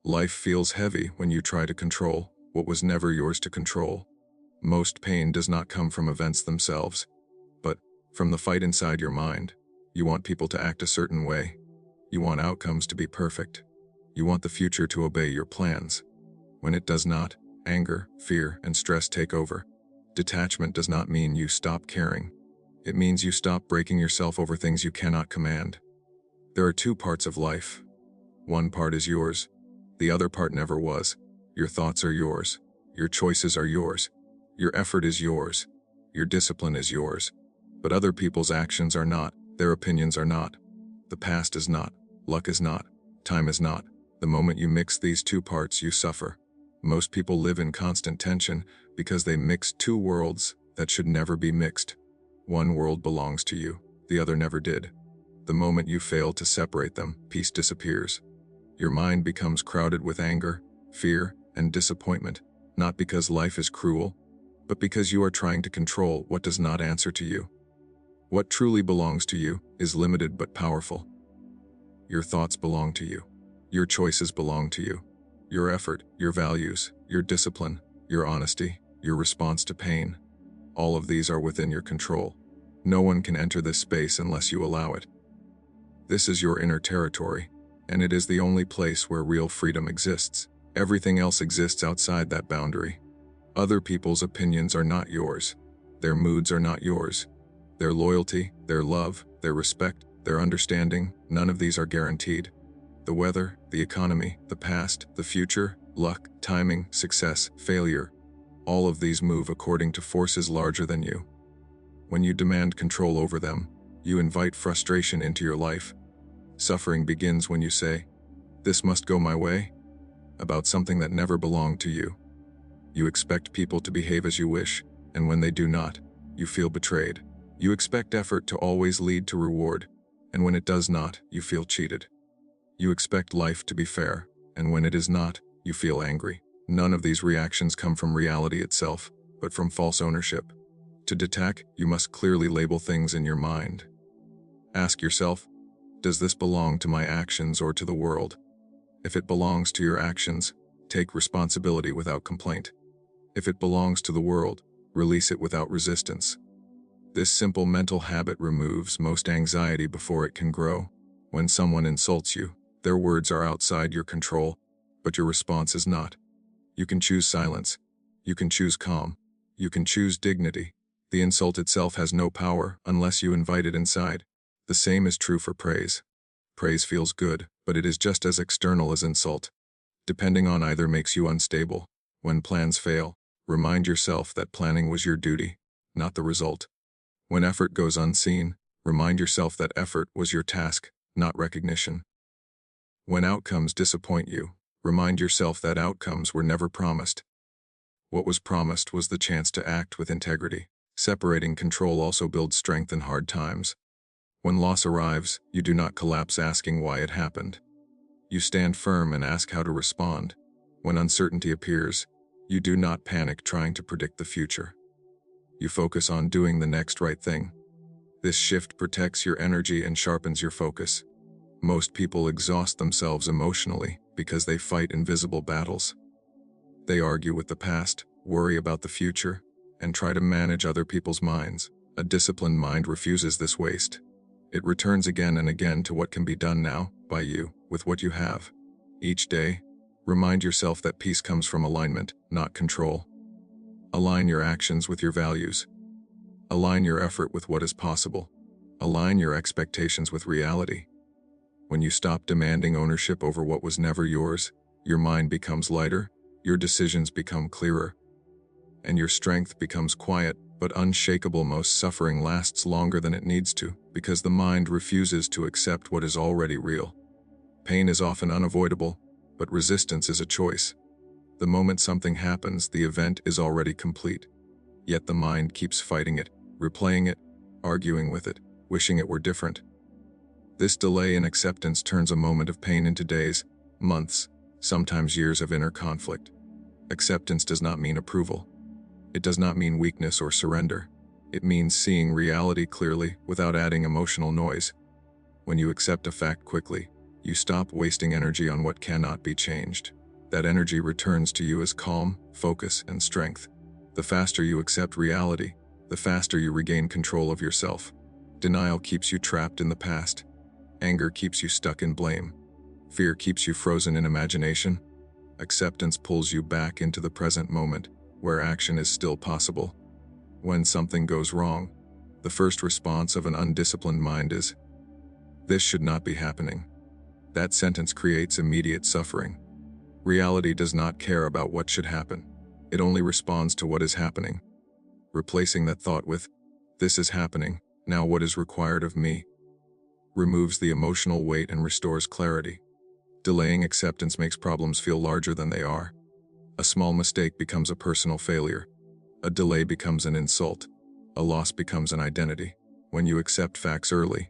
Life feels heavy when you try to control what was never yours to control. Most pain does not come from events themselves, but from the fight inside your mind. You want people to act a certain way. You want outcomes to be perfect. You want the future to obey your plans. When it does not, anger, fear, and stress take over. Detachment does not mean you stop caring. It means you stop breaking yourself over things you cannot command. There are two parts of life. One part is yours. The other part never was. Your thoughts are yours. Your choices are yours. Your effort is yours. Your discipline is yours. But other people's actions are not. Their opinions are not. The past is not. Luck is not. Time is not. The moment you mix these two parts, you suffer. Most people live in constant tension because they mix two worlds that should never be mixed. One world belongs to you. The other never did. The moment you fail to separate them, peace disappears. Your mind becomes crowded with anger, fear, and disappointment, not because life is cruel, but because you are trying to control what does not answer to you. What truly belongs to you is limited but powerful. Your thoughts belong to you. Your choices belong to you. Your effort, your values, your discipline, your honesty, your response to pain, all of these are within your control. No one can enter this space unless you allow it. This is your inner territory, and it is the only place where real freedom exists. Everything else exists outside that boundary. Other people's opinions are not yours. Their moods are not yours. Their loyalty, their love, their respect, their understanding, none of these are guaranteed. The weather, the economy, the past, the future, luck, timing, success, failure, all of these move according to forces larger than you. When you demand control over them, you invite frustration into your life. Suffering begins when you say, "This must go my way," about something that never belonged to you. You expect people to behave as you wish, and when they do not, you feel betrayed. You expect effort to always lead to reward, and when it does not, you feel cheated. You expect life to be fair, and when it is not, you feel angry. None of these reactions come from reality itself, but from false ownership. To detach, you must clearly label things in your mind. Ask yourself, does this belong to my actions or to the world? If it belongs to your actions, take responsibility without complaint. If it belongs to the world, release it without resistance. This simple mental habit removes most anxiety before it can grow. When someone insults you, their words are outside your control, but your response is not. You can choose silence. You can choose calm. You can choose dignity. The insult itself has no power unless you invite it inside. The same is true for praise. Praise feels good, but it is just as external as insult. Depending on either makes you unstable. When plans fail, remind yourself that planning was your duty, not the result. When effort goes unseen, remind yourself that effort was your task, not recognition. When outcomes disappoint you, remind yourself that outcomes were never promised. What was promised was the chance to act with integrity. Separating control also builds strength in hard times. When loss arrives, you do not collapse asking why it happened. You stand firm and ask how to respond. When uncertainty appears, you do not panic trying to predict the future. You focus on doing the next right thing. This shift protects your energy and sharpens your focus. Most people exhaust themselves emotionally because they fight invisible battles. They argue with the past, worry about the future, and try to manage other people's minds. A disciplined mind refuses this waste. It returns again and again to what can be done now, by you, with what you have. Each day, remind yourself that peace comes from alignment, not control. Align your actions with your values. Align your effort with what is possible. Align your expectations with reality. When you stop demanding ownership over what was never yours, your mind becomes lighter, your decisions become clearer, and your strength becomes quiet but unshakable. Most suffering lasts longer than it needs to, because the mind refuses to accept what is already real. Pain is often unavoidable, but resistance is a choice. The moment something happens, the event is already complete. Yet the mind keeps fighting it, replaying it, arguing with it, wishing it were different. This delay in acceptance turns a moment of pain into days, months, sometimes years of inner conflict. Acceptance does not mean approval. It does not mean weakness or surrender. It means seeing reality clearly without adding emotional noise. When you accept a fact quickly, you stop wasting energy on what cannot be changed. That energy returns to you as calm, focus, and strength. The faster you accept reality, the faster you regain control of yourself. Denial keeps you trapped in the past. Anger keeps you stuck in blame. Fear keeps you frozen in imagination. Acceptance pulls you back into the present moment, where action is still possible. When something goes wrong, the first response of an undisciplined mind is, "This should not be happening." That sentence creates immediate suffering. Reality does not care about what should happen. It only responds to what is happening. Replacing that thought with, "This is happening, now what is required of me?" removes the emotional weight and restores clarity. Delaying acceptance makes problems feel larger than they are. A small mistake becomes a personal failure. A delay becomes an insult. A loss becomes an identity. When you accept facts early,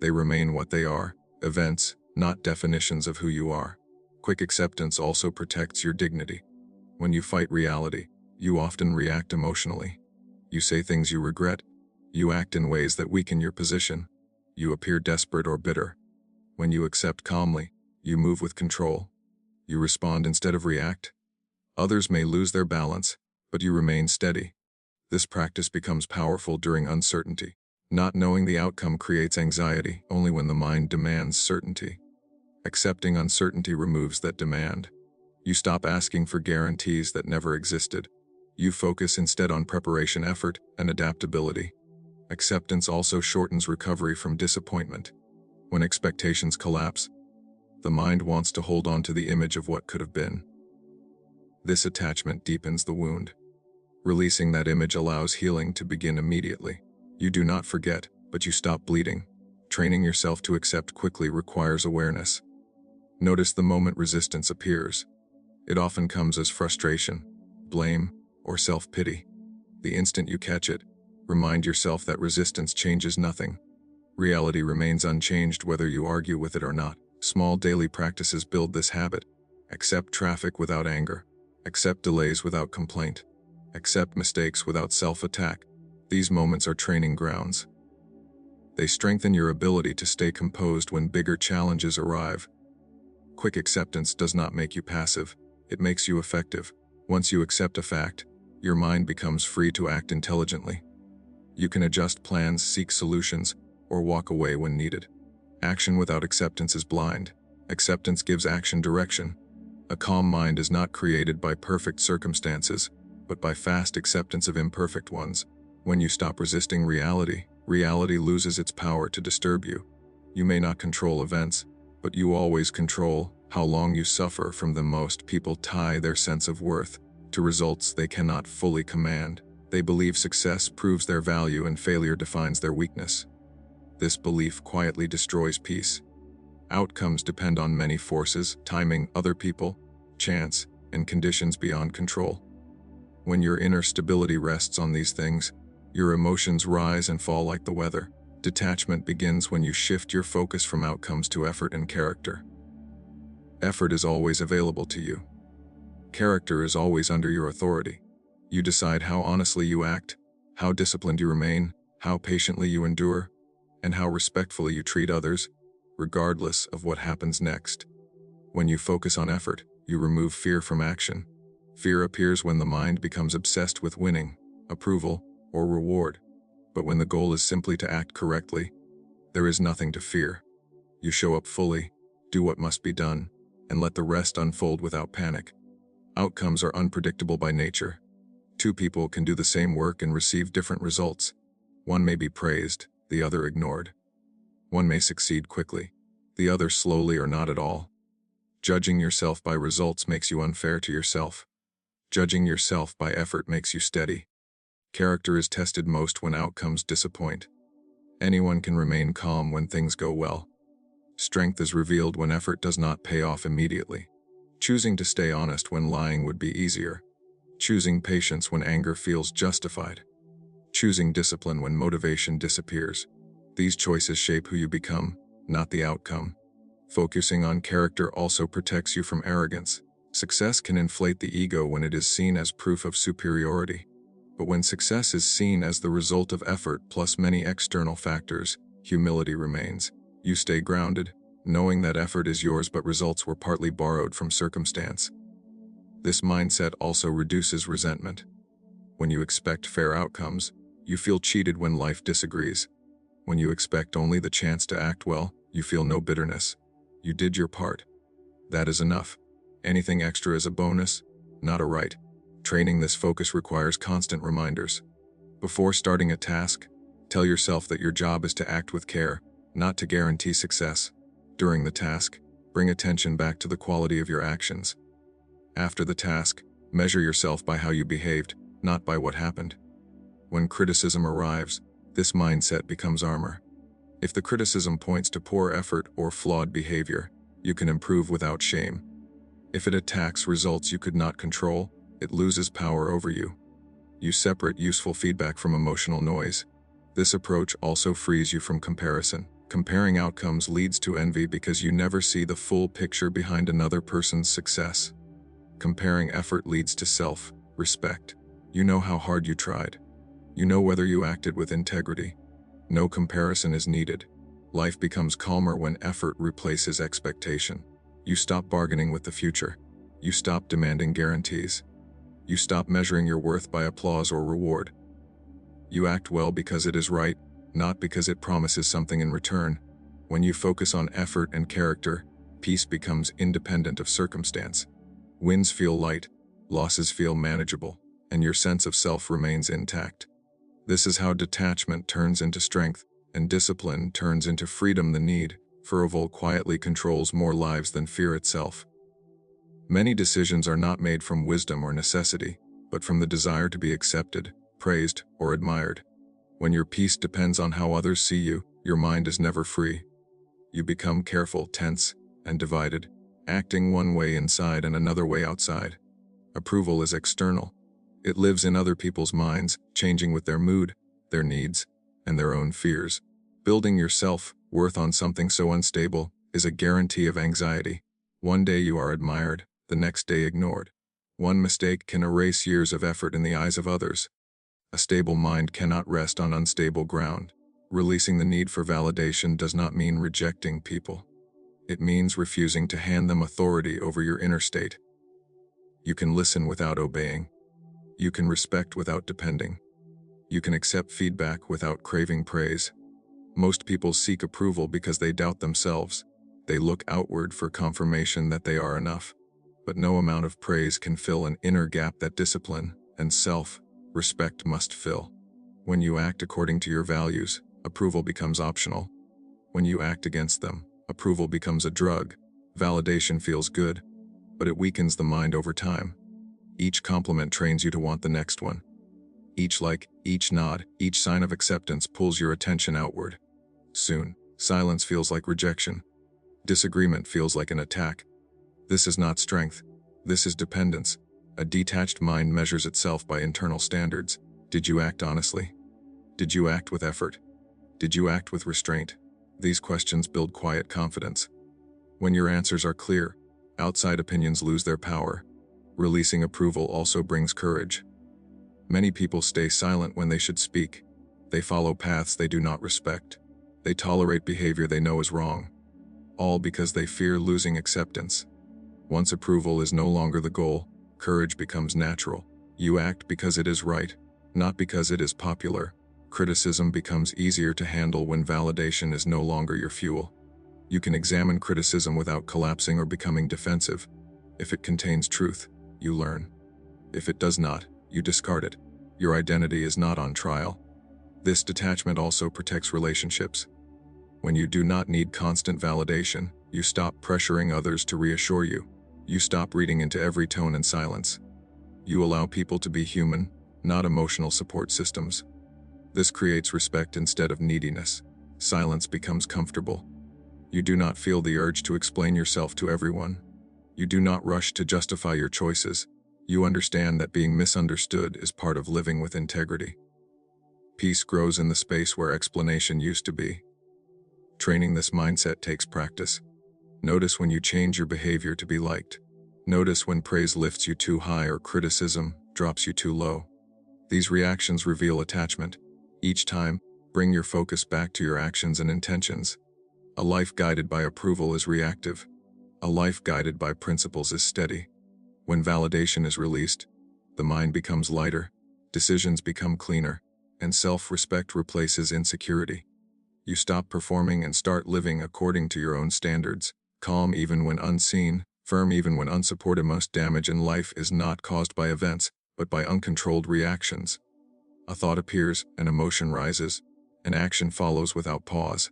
they remain what they are, events, not definitions of who you are. Quick acceptance also protects your dignity. When you fight reality, you often react emotionally. You say things you regret. You act in ways that weaken your position. You appear desperate or bitter. When you accept calmly, you move with control. You respond instead of react. Others may lose their balance, but you remain steady. This practice becomes powerful during uncertainty. Not knowing the outcome creates anxiety only when the mind demands certainty. Accepting uncertainty removes that demand. You stop asking for guarantees that never existed. You focus instead on preparation, effort, and adaptability. Acceptance also shortens recovery from disappointment. When expectations collapse, the mind wants to hold on to the image of what could have been. This attachment deepens the wound. Releasing that image allows healing to begin immediately. You do not forget, but you stop bleeding. Training yourself to accept quickly requires awareness. Notice the moment resistance appears. It often comes as frustration, blame, or self-pity. The instant you catch it, remind yourself that resistance changes nothing. Reality remains unchanged whether you argue with it or not. Small daily practices build this habit. Accept traffic without anger. Accept delays without complaint. Accept mistakes without self-attack. These moments are training grounds. They strengthen your ability to stay composed when bigger challenges arrive. Quick acceptance does not make you passive. It makes you effective. Once you accept a fact, your mind becomes free to act intelligently. You can adjust plans, seek solutions, or walk away when needed. Action without acceptance is blind. Acceptance gives action direction. A calm mind is not created by perfect circumstances, but by fast acceptance of imperfect ones. When you stop resisting reality, reality loses its power to disturb you. You may not control events, but you always control how long you suffer from them. Most people tie their sense of worth to results they cannot fully command. They believe success proves their value and failure defines their weakness. This belief quietly destroys peace. Outcomes depend on many forces: timing, other people, chance, and conditions beyond control. When your inner stability rests on these things, your emotions rise and fall like the weather. Detachment begins when you shift your focus from outcomes to effort and character. Effort is always available to you. Character is always under your authority. You decide how honestly you act, how disciplined you remain, how patiently you endure, and how respectfully you treat others, regardless of what happens next. When you focus on effort, you remove fear from action. Fear appears when the mind becomes obsessed with winning, approval, or reward. But when the goal is simply to act correctly, there is nothing to fear. You show up fully, do what must be done, and let the rest unfold without panic. Outcomes are unpredictable by nature. Two people can do the same work and receive different results. One may be praised, the other ignored. One may succeed quickly, the other slowly or not at all. Judging yourself by results makes you unfair to yourself. Judging yourself by effort makes you steady. Character is tested most when outcomes disappoint. Anyone can remain calm when things go well. Strength is revealed when effort does not pay off immediately. Choosing to stay honest when lying would be easier. Choosing patience when anger feels justified. Choosing discipline when motivation disappears. These choices shape who you become, not the outcome. Focusing on character also protects you from arrogance. Success can inflate the ego when it is seen as proof of superiority. But when success is seen as the result of effort plus many external factors, humility remains. You stay grounded, knowing that effort is yours but results were partly borrowed from circumstance. This mindset also reduces resentment. When you expect fair outcomes, you feel cheated when life disagrees. When you expect only the chance to act well, you feel no bitterness. You did your part. That is enough. Anything extra is a bonus, not a right. Training this focus requires constant reminders. Before starting a task, tell yourself that your job is to act with care, not to guarantee success. During the task, bring attention back to the quality of your actions. After the task, measure yourself by how you behaved, not by what happened. When criticism arrives, this mindset becomes armor. If the criticism points to poor effort or flawed behavior, you can improve without shame. If it attacks results you could not control, it loses power over you. You separate useful feedback from emotional noise. This approach also frees you from comparison. Comparing outcomes leads to envy because you never see the full picture behind another person's success. Comparing effort leads to self-respect. You know how hard you tried. You know whether you acted with integrity. No comparison is needed. Life becomes calmer when effort replaces expectation. You stop bargaining with the future. You stop demanding guarantees. You stop measuring your worth by applause or reward. You act well because it is right, not because it promises something in return. When you focus on effort and character, peace becomes independent of circumstance. Wins feel light, losses feel manageable, and your sense of self remains intact. This is how detachment turns into strength, and discipline turns into freedom. The need for evil quietly controls more lives than fear itself. Many decisions are not made from wisdom or necessity, but from the desire to be accepted, praised, or admired. When your peace depends on how others see you, your mind is never free. You become careful, tense, and divided, acting one way inside and another way outside. Approval is external. It lives in other people's minds, changing with their mood, their needs, and their own fears. Building your self-worth on something so unstable is a guarantee of anxiety. One day you are admired, the next day ignored. One mistake can erase years of effort in the eyes of others. A stable mind cannot rest on unstable ground. Releasing the need for validation does not mean rejecting people. It means refusing to hand them authority over your inner state. You can listen without obeying. You can respect without depending. You can accept feedback without craving praise. Most people seek approval because they doubt themselves. They look outward for confirmation that they are enough. But no amount of praise can fill an inner gap that discipline and self-respect must fill. When you act according to your values, approval becomes optional. When you act against them, approval becomes a drug. Validation feels good, but it weakens the mind over time. Each compliment trains you to want the next one. Each like, each nod, each sign of acceptance pulls your attention outward. Soon, silence feels like rejection. Disagreement feels like an attack. This is not strength. This is dependence. A detached mind measures itself by internal standards. Did you act honestly? Did you act with effort? Did you act with restraint? These questions build quiet confidence. When your answers are clear, outside opinions lose their power. Releasing approval also brings courage. Many people stay silent when they should speak. They follow paths they do not respect. They tolerate behavior they know is wrong. All because they fear losing acceptance. Once approval is no longer the goal, courage becomes natural. You act because it is right, not because it is popular. Criticism becomes easier to handle when validation is no longer your fuel. You can examine criticism without collapsing or becoming defensive. If it contains truth, you learn. If it does not, you discard it. Your identity is not on trial. This detachment also protects relationships. When you do not need constant validation, you stop pressuring others to reassure you. You stop reading into every tone and silence. You allow people to be human, not emotional support systems. This creates respect instead of neediness. Silence becomes comfortable. You do not feel the urge to explain yourself to everyone. You do not rush to justify your choices. You understand that being misunderstood is part of living with integrity. Peace grows in the space where explanation used to be. Training this mindset takes practice. Notice when you change your behavior to be liked. Notice when praise lifts you too high or criticism drops you too low. These reactions reveal attachment. Each time, bring your focus back to your actions and intentions. A life guided by approval is reactive. A life guided by principles is steady. When validation is released, the mind becomes lighter, decisions become cleaner, and self-respect replaces insecurity. You stop performing and start living according to your own standards, calm even when unseen, firm even when unsupported. Most damage in life is not caused by events, but by uncontrolled reactions. A thought appears, an emotion rises, and action follows without pause.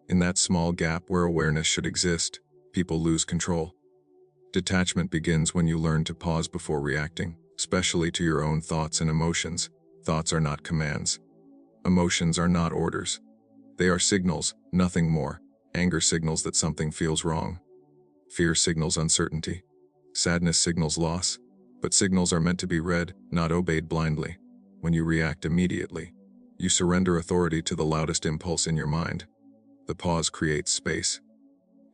In that small gap where awareness should exist, people lose control. Detachment begins when you learn to pause before reacting, especially to your own thoughts and emotions. Thoughts are not commands. Emotions are not orders. They are signals, nothing more. Anger signals that something feels wrong. Fear signals uncertainty. Sadness signals loss. But signals are meant to be read, not obeyed blindly. When you react immediately, you surrender authority to the loudest impulse in your mind. The pause creates space.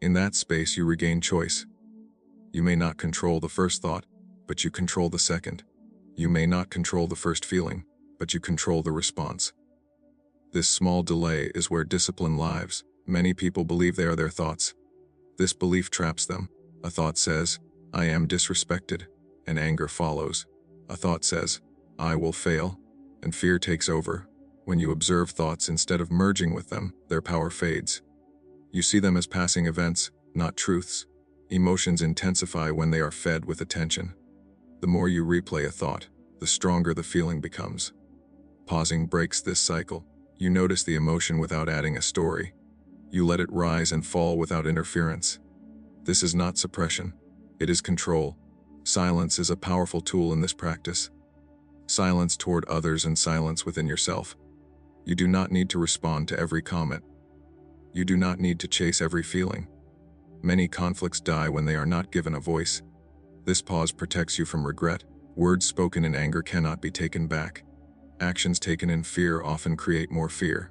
In that space you regain choice. You may not control the first thought, but you control the second. You may not control the first feeling, but you control the response. This small delay is where discipline lives. Many people believe they are their thoughts. This belief traps them. A thought says, "I am disrespected," and anger follows. A thought says, "I will fail," and fear takes over. When you observe thoughts instead of merging with them, their power fades. You see them as passing events, not truths. Emotions intensify when they are fed with attention. The more you replay a thought, the stronger the feeling becomes. Pausing breaks this cycle. You notice the emotion without adding a story. You let it rise and fall without interference. This is not suppression. It is control. Silence is a powerful tool in this practice. Silence toward others and silence within yourself. You do not need to respond to every comment. You do not need to chase every feeling. Many conflicts die when they are not given a voice. This pause protects you from regret. Words spoken in anger cannot be taken back. Actions taken in fear often create more fear.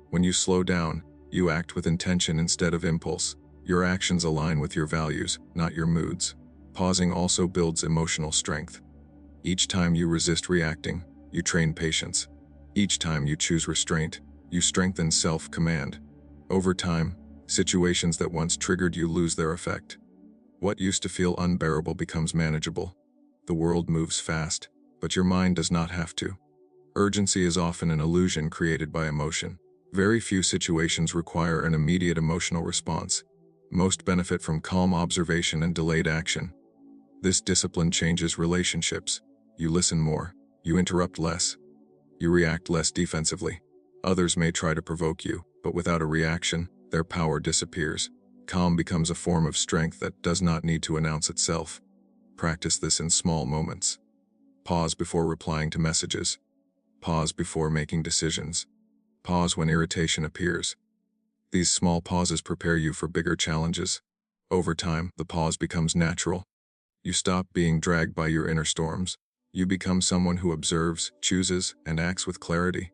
When you slow down, you act with intention instead of impulse. Your actions align with your values, not your moods. Pausing also builds emotional strength. Each time you resist reacting, you train patience. Each time you choose restraint, you strengthen self-command. Over time, situations that once triggered you lose their effect. What used to feel unbearable becomes manageable. The world moves fast, but your mind does not have to. Urgency is often an illusion created by emotion. Very few situations require an immediate emotional response. Most benefit from calm observation and delayed action. This discipline changes relationships. You listen more. You interrupt less. You react less defensively. Others may try to provoke you, but without a reaction, their power disappears. Calm becomes a form of strength that does not need to announce itself. Practice this in small moments. Pause before replying to messages. Pause before making decisions. Pause when irritation appears. These small pauses prepare you for bigger challenges. Over time, the pause becomes natural. You stop being dragged by your inner storms. You become someone who observes, chooses, and acts with clarity.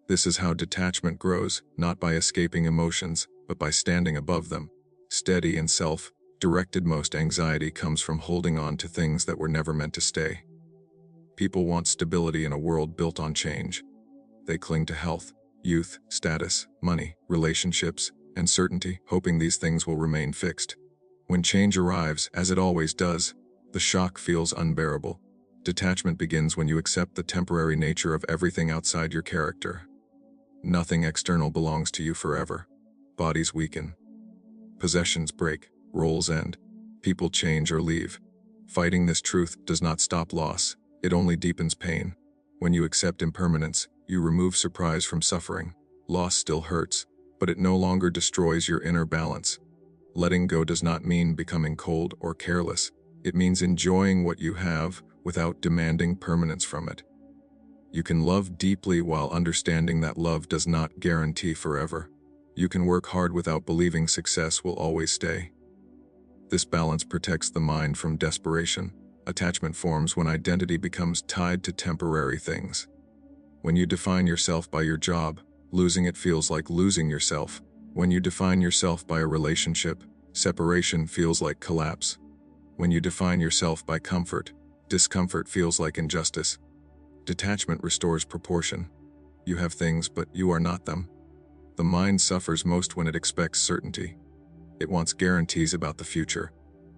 This is how detachment grows, not by escaping emotions, but by standing above them. Steady and self-directed. Most anxiety comes from holding on to things that were never meant to stay. People want stability in a world built on change. They cling to health, youth, status, money, relationships, and certainty, hoping these things will remain fixed. When change arrives, as it always does, the shock feels unbearable. Detachment begins when you accept the temporary nature of everything outside your character. Nothing external belongs to you forever. Bodies weaken. Possessions break. Roles end. People change or leave. Fighting this truth does not stop loss. It only deepens pain. When you accept impermanence, you remove surprise from suffering. Loss still hurts, but it no longer destroys your inner balance. Letting go does not mean becoming cold or careless. It means enjoying what you have without demanding permanence from it. You can love deeply while understanding that love does not guarantee forever. You can work hard without believing success will always stay. This balance protects the mind from desperation. Attachment forms when identity becomes tied to temporary things. When you define yourself by your job, losing it feels like losing yourself. When you define yourself by a relationship, separation feels like collapse. When you define yourself by comfort, discomfort feels like injustice. Detachment restores proportion. You have things, but you are not them. The mind suffers most when it expects certainty. It wants guarantees about the future.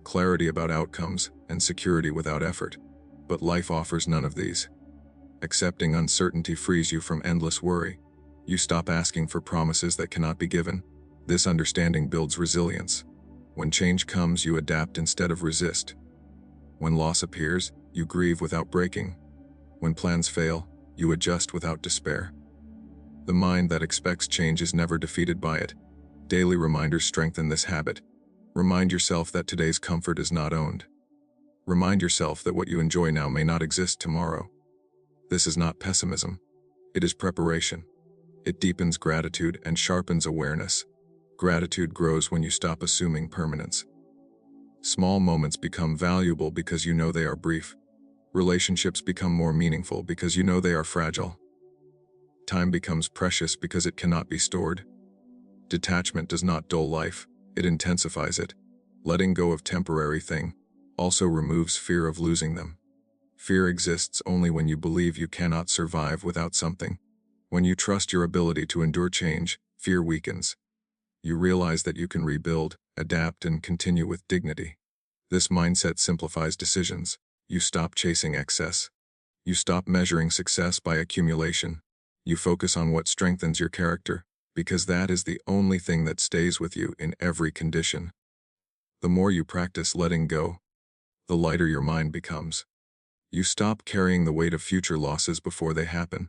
clarity about outcomes, and security without effort. But life offers none of these. Accepting uncertainty frees you from endless worry. You stop asking for promises that cannot be given. This understanding builds resilience. When change comes, you adapt instead of resist. When loss appears, you grieve without breaking. When plans fail, you adjust without despair. The mind that expects change is never defeated by it. Daily reminders strengthen this habit. Remind yourself that today's comfort is not owned. Remind yourself that what you enjoy now may not exist tomorrow. This is not pessimism. It is preparation. It deepens gratitude and sharpens awareness. Gratitude grows when you stop assuming permanence. Small moments become valuable because you know they are brief. Relationships become more meaningful because you know they are fragile. Time becomes precious because it cannot be stored. Detachment does not dull life, it intensifies it. Letting go of temporary things also removes fear of losing them. Fear exists only when you believe you cannot survive without something. When you trust your ability to endure change, fear weakens. You realize that you can rebuild, adapt, and continue with dignity. This mindset simplifies decisions. You stop chasing excess. You stop measuring success by accumulation. You focus on what strengthens your character, because that is the only thing that stays with you in every condition. The more you practice letting go, the lighter your mind becomes. You stop carrying the weight of future losses before they happen.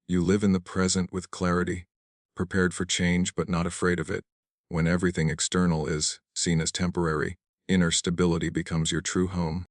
You live in the present with clarity, prepared for change but not afraid of it. When everything external is seen as temporary, inner stability becomes your true home.